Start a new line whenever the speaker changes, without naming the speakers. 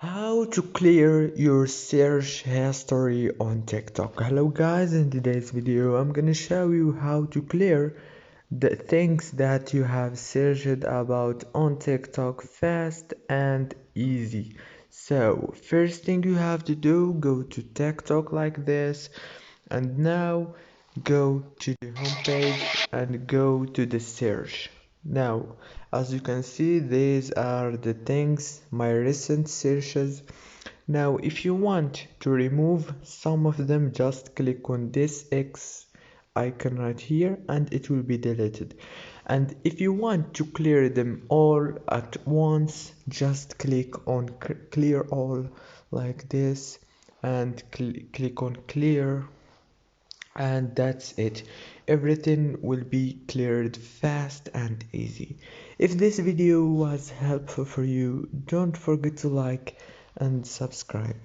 How to clear your search history on TikTok. Hello guys, in today's video I'm gonna show you how to clear the things that you have searched about on TikTok fast and easy. So first thing you have to do, go to TikTok like this, and now go to the home page and go to the search. Now, as you can see, these are the things, my recent searches. Now, if you want to remove some of them, just click on this X icon right here and it will be deleted. And if you want to clear them all at once, just click on clear all like this and click on clear, and that's it. Everything will be cleared fast and easy. If this video was helpful for you, don't forget to like and subscribe.